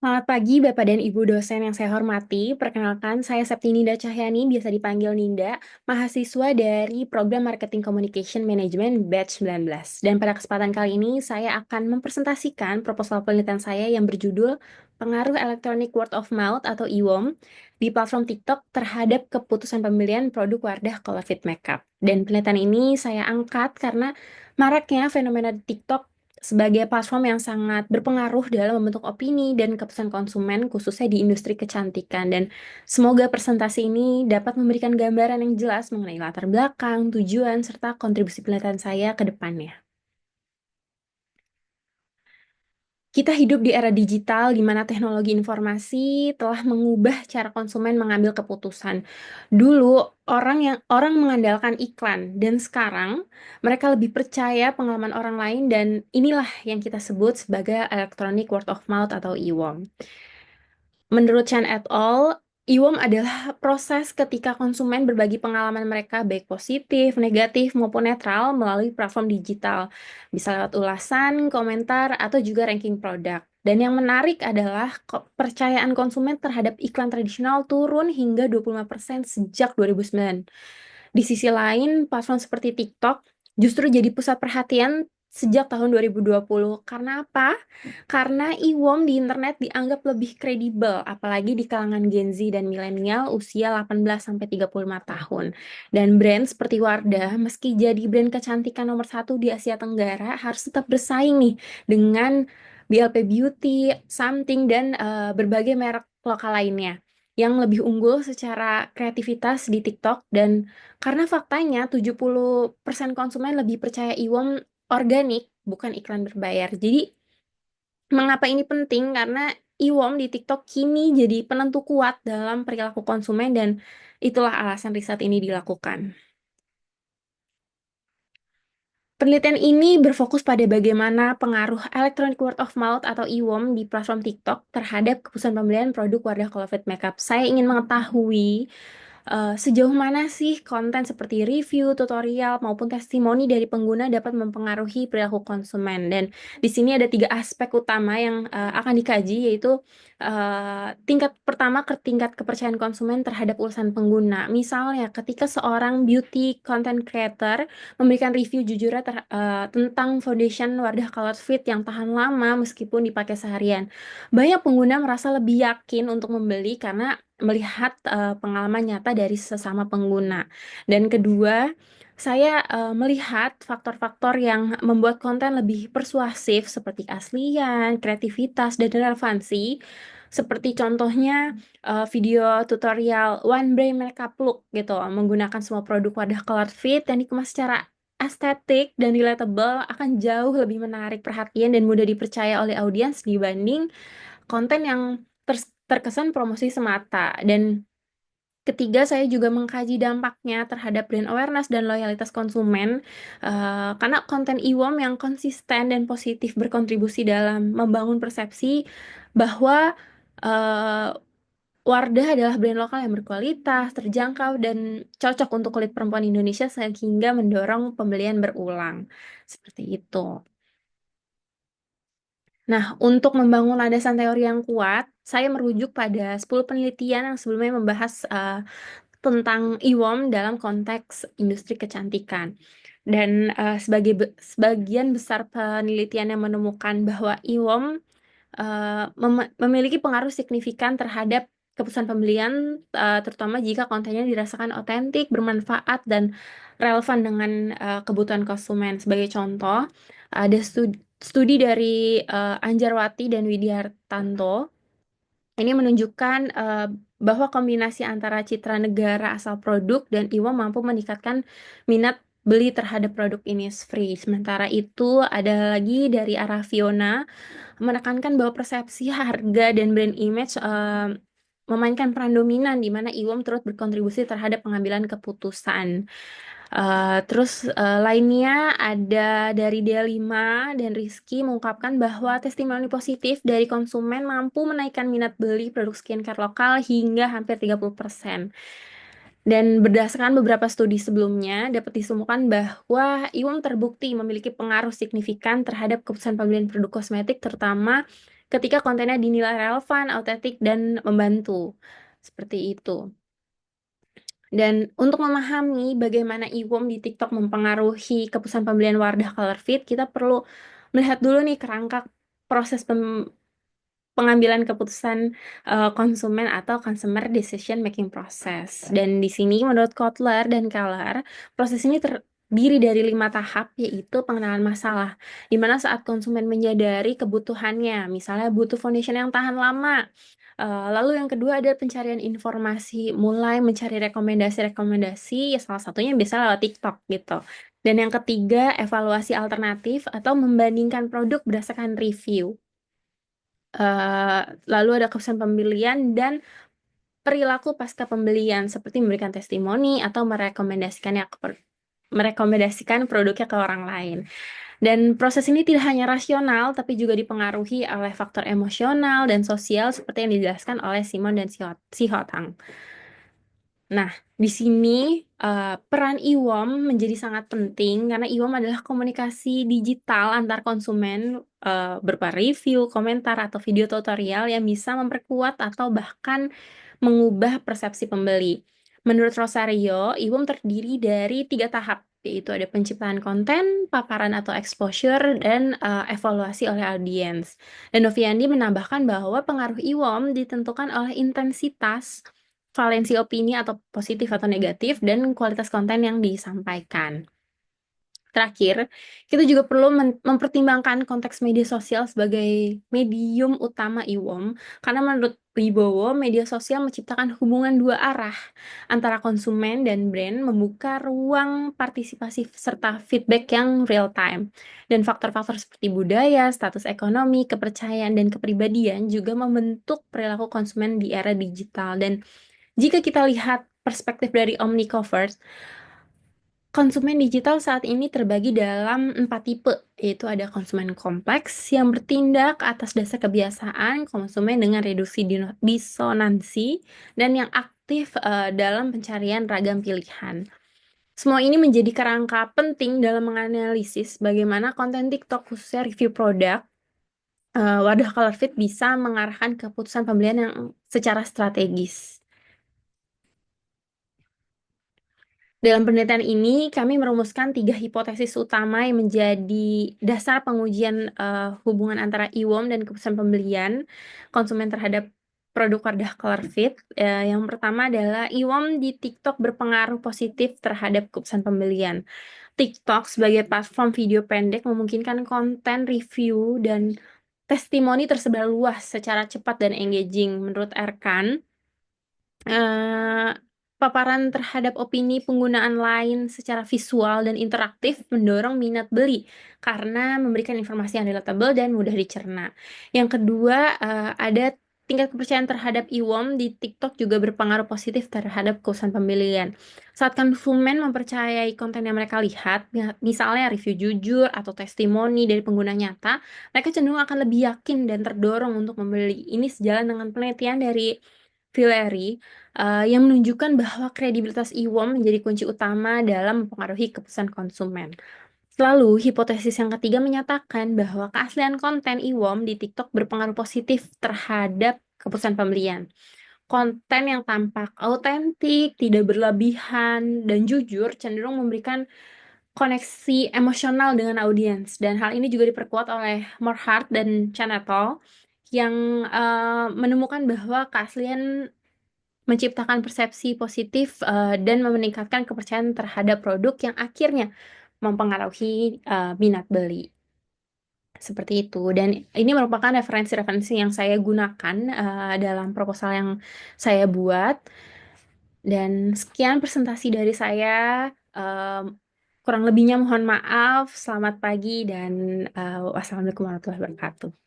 Selamat pagi, Bapak dan Ibu dosen yang saya hormati. Perkenalkan, saya Septininda Cahyani, biasa dipanggil Ninda, mahasiswa dari Program Marketing Communication Management Batch 19. Dan pada kesempatan kali ini, saya akan mempresentasikan proposal penelitian saya yang berjudul Pengaruh Electronic Word of Mouth atau IWOM di platform TikTok terhadap keputusan pembelian produk Wardah Color Fit Makeup. Dan penelitian ini saya angkat karena maraknya fenomena di TikTok sebagai platform yang sangat berpengaruh dalam membentuk opini dan keputusan konsumen, khususnya di industri kecantikan. Dan semoga presentasi ini dapat memberikan gambaran yang jelas mengenai latar belakang, tujuan, serta kontribusi penelitian saya ke depannya. Kita hidup di era digital di mana teknologi informasi telah mengubah cara konsumen mengambil keputusan. Dulu orang mengandalkan iklan dan sekarang mereka lebih percaya pengalaman orang lain dan inilah yang kita sebut sebagai electronic word of mouth atau EWOM. Menurut Chan et al., IWOM adalah proses ketika konsumen berbagi pengalaman mereka baik positif, negatif, maupun netral melalui platform digital. Bisa lewat ulasan, komentar, atau juga ranking produk. Dan yang menarik adalah kepercayaan konsumen terhadap iklan tradisional turun hingga 25% sejak 2009. Di sisi lain, platform seperti TikTok justru jadi pusat perhatian sejak tahun 2020. Karena apa? Karena IWOM di internet dianggap lebih kredibel, apalagi di kalangan Gen Z dan milenial usia 18-35 tahun. Dan brand seperti Wardah, meski jadi brand kecantikan nomor satu di Asia Tenggara, harus tetap bersaing nih dengan BLP Beauty, Something, dan berbagai merek lokal lainnya yang lebih unggul secara kreativitas di TikTok. Dan karena faktanya 70% konsumen lebih percaya IWOM organik, bukan iklan berbayar. Jadi mengapa ini penting? Karena IWOM di TikTok kini jadi penentu kuat dalam perilaku konsumen dan itulah alasan riset ini dilakukan. Penelitian ini berfokus pada bagaimana pengaruh electronic word of mouth atau EWOM di platform TikTok terhadap keputusan pembelian produk Wardah Color Fit Makeup. Saya ingin mengetahui sejauh mana sih konten seperti review, tutorial, maupun testimoni dari pengguna dapat mempengaruhi perilaku konsumen. Dan di sini ada tiga aspek utama yang akan dikaji, yaitu tingkat pertama ke tingkat kepercayaan konsumen terhadap ulasan pengguna. Misalnya, ketika seorang beauty content creator memberikan review jujur tentang foundation Wardah Color Fit yang tahan lama meskipun dipakai seharian. Banyak pengguna merasa lebih yakin untuk membeli karena melihat pengalaman nyata dari sesama pengguna. Dan kedua, saya melihat faktor-faktor yang membuat konten lebih persuasif seperti keaslian, kreativitas, dan relevansi. Seperti contohnya video tutorial One Brain Makeup Look gitu, menggunakan semua produk Wadah Color Fit yang dikemas secara estetik dan relatable akan jauh lebih menarik perhatian dan mudah dipercaya oleh audiens dibanding konten yang terkesan promosi semata. Dan ketiga, saya juga mengkaji dampaknya terhadap brand awareness dan loyalitas konsumen, karena konten IWOM yang konsisten dan positif berkontribusi dalam membangun persepsi bahwa eh, Wardah adalah brand lokal yang berkualitas, terjangkau, dan cocok untuk kulit perempuan Indonesia sehingga mendorong pembelian berulang. Seperti itu. Nah, untuk membangun landasan teori yang kuat, saya merujuk pada 10 penelitian yang sebelumnya membahas tentang IWOM dalam konteks industri kecantikan. Dan sebagian besar penelitian yang menemukan bahwa IWOM memiliki pengaruh signifikan terhadap keputusan pembelian, terutama jika kontennya dirasakan otentik, bermanfaat, dan relevan dengan kebutuhan konsumen. Sebagai contoh, ada studi dari Anjarwati dan Widiartanto. Ini menunjukkan bahwa kombinasi antara citra negara asal produk dan IWOM mampu meningkatkan minat beli terhadap produk Innisfree. Sementara itu, ada lagi dari Araviona menekankan bahwa persepsi harga dan brand image memainkan peran dominan di mana IWOM turut berkontribusi terhadap pengambilan keputusan. Lainnya ada dari Delima dan Rizky mengungkapkan bahwa testimoni positif dari konsumen mampu menaikkan minat beli produk skincare lokal hingga hampir 30%. Dan berdasarkan beberapa studi sebelumnya, dapat ditemukan bahwa IWOM terbukti memiliki pengaruh signifikan terhadap keputusan pembelian produk kosmetik, terutama ketika kontennya dinilai relevan, autentik, dan membantu. Seperti itu. Dan untuk memahami bagaimana IWOM di TikTok mempengaruhi keputusan pembelian Wardah Color Fit, kita perlu melihat dulu nih kerangka proses pengambilan keputusan konsumen atau consumer decision making process. Dan di sini menurut Kotler dan Keller, proses ini terdiri dari 5 tahap, yaitu pengenalan masalah, di mana saat konsumen menyadari kebutuhannya, misalnya butuh foundation yang tahan lama. Lalu yang kedua ada pencarian informasi, mulai mencari rekomendasi-rekomendasi, ya salah satunya bisa lewat TikTok gitu. Dan yang ketiga, evaluasi alternatif atau membandingkan produk berdasarkan review. Eh, Lalu ada keputusan pembelian dan perilaku pasca pembelian, seperti memberikan testimoni atau merekomendasikan produknya ke orang lain. Dan proses ini tidak hanya rasional, tapi juga dipengaruhi oleh faktor emosional dan sosial seperti yang dijelaskan oleh Simon dan Si Hotang. Nah, di sini peran IWOM menjadi sangat penting karena IWOM adalah komunikasi digital antar konsumen berupa review, komentar, atau video tutorial yang bisa memperkuat atau bahkan mengubah persepsi pembeli. Menurut Rosario, IWOM terdiri dari 3 tahap, yaitu ada penciptaan konten, paparan atau exposure, dan evaluasi oleh audiens. Dan Noviandi menambahkan bahwa pengaruh IWOM ditentukan oleh intensitas, valensi opini atau positif atau negatif, dan kualitas konten yang disampaikan. Terakhir, kita juga perlu mempertimbangkan konteks media sosial sebagai medium utama IWOM, karena menurut Wibowo, media sosial menciptakan hubungan 2 arah antara konsumen dan brand, membuka ruang partisipasi serta feedback yang real time. Dan faktor-faktor seperti budaya, status ekonomi, kepercayaan, dan kepribadian juga membentuk perilaku konsumen di era digital. Dan jika kita lihat perspektif dari Omnicovers, konsumen digital saat ini terbagi dalam 4 tipe, yaitu ada konsumen kompleks yang bertindak atas dasar kebiasaan konsumen dengan reduksi disonansi, dan yang aktif dalam pencarian ragam pilihan. Semua ini menjadi kerangka penting dalam menganalisis bagaimana konten TikTok, khususnya review produk, Wadah Color Fit bisa mengarahkan keputusan pembelian yang secara strategis. Dalam penelitian ini, kami merumuskan 3 hipotesis utama yang menjadi dasar pengujian hubungan antara IWOM dan keputusan pembelian konsumen terhadap produk Wardah Color Fit. Yang pertama adalah IWOM di TikTok berpengaruh positif terhadap keputusan pembelian. TikTok sebagai platform video pendek memungkinkan konten review dan testimoni tersebar luas secara cepat dan engaging. Menurut Erkan, eh, paparan terhadap opini penggunaan lain secara visual dan interaktif mendorong minat beli karena memberikan informasi yang relatable dan mudah dicerna. Yang kedua, ada tingkat kepercayaan terhadap IWOM di TikTok juga berpengaruh positif terhadap keputusan pembelian. Saat konsumen mempercayai konten yang mereka lihat, misalnya review jujur atau testimoni dari pengguna nyata, mereka cenderung akan lebih yakin dan terdorong untuk membeli. Ini sejalan dengan penelitian dari Villery yang menunjukkan bahwa kredibilitas IWOM menjadi kunci utama dalam mempengaruhi keputusan konsumen. Lalu, hipotesis yang ketiga menyatakan bahwa keaslian konten IWOM di TikTok berpengaruh positif terhadap keputusan pembelian. Konten yang tampak autentik, tidak berlebihan, dan jujur cenderung memberikan koneksi emosional dengan audiens. Dan hal ini juga diperkuat oleh Morhart dan Chanetol yang menemukan bahwa keaslian menciptakan persepsi positif dan meningkatkan kepercayaan terhadap produk yang akhirnya mempengaruhi minat beli. Seperti itu. Dan ini merupakan referensi-referensi yang saya gunakan dalam proposal yang saya buat. Dan sekian presentasi dari saya. Um, Kurang lebihnya mohon maaf. Selamat pagi dan wassalamualaikum warahmatullahi wabarakatuh.